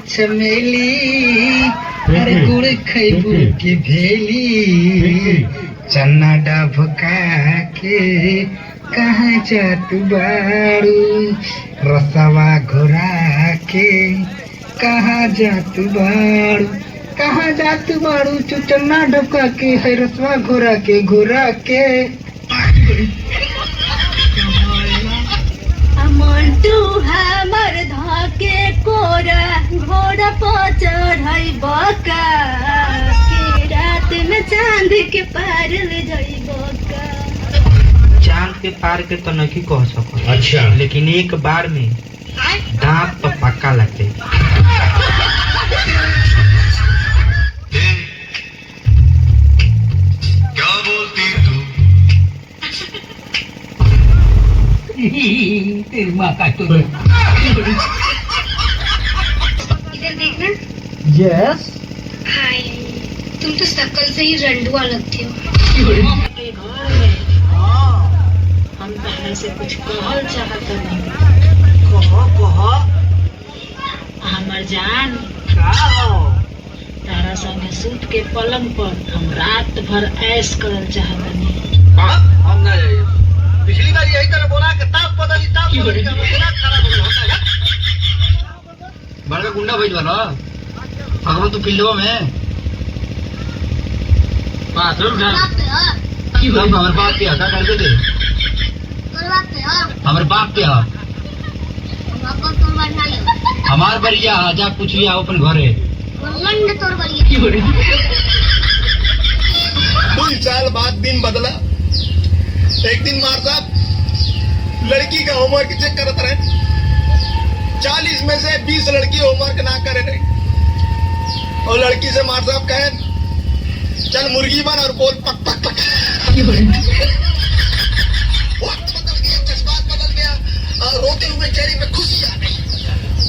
चमेली अरे गुड़ खैबू के भेली चन्ना डभका के कहाँ जात बाड़ू रसवा घोरा के कहाँ जात बाड़ू कहाँ जात बाड़ू चन्ना डभका के है रसवा घोरा के मंटू हमर धाके कोरा घोड़ा पर चढ़ाई बका के रात में चांद के पार ले जाई बका। चांद के पार के तो नहीं कह सको, अच्छा, लेकिन एक बार में दांत तो पक्का लगते। क्या बोलती तू? तेरी माँ का तो इधर देखना। यस हाय, तुम तो शक्ल से ही रंडुआ लगते हो। हम पहले से कुछ कहल चाहत नहीं। कहो हमर जान का हो तारा संगे सूत के पलंग पर हम रात भर ऐश करल चाहत नहीं। हम ना जाइए। पिछली बार यही तरह बोला कि ताप बदली दिमाग खराब हो गया होता है। बड़का गुंडा भेज वाला भगवान तू फिल्डों में बाथरूम जा हमारे बाप के क्या करते थे हमारे बाप के हमार बरिया जा पूछिए अपन घरे 2 साल बाद दिन बदला। एक दिन मार साहब लड़की का होमवर्क चेक करते रहे। 40 में से 20 लड़की होमवर्क ना करे रहे और लड़की से मार साहब कहे चल मुर्गी बन और बोल पक पक पक। वक्त बदल गया, जज्बात बदल गया और रोते हुए चेहरे पे खुशी आ गई।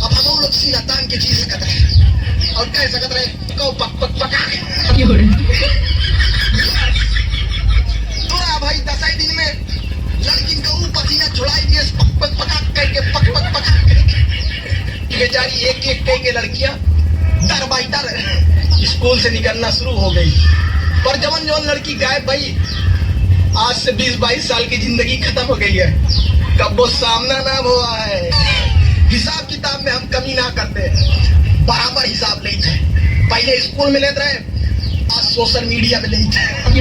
अब हम लोग सीना तान के जी सकते रहे और कह सकते रहे कहो पक पक पका। तोरा भाई 10 दिन में लड़की का ऊपर सीना छुड़ाई दिए पक पक पका करके पक पक पका करके बेचारी एक एक कई के लड़कियां डर बाई डर स्कूल से निकलना शुरू हो गई। पर जवन जवन लड़की गायब भाई आज से 20-22 साल की जिंदगी खत्म हो गई है। कब वो सामना ना हुआ है। हिसाब किताब में हम कमी ना करते, बराबर हिसाब लेते हैं। पहले स्कूल में लेते रहे, आज सोशल मीडिया में लेते हैं।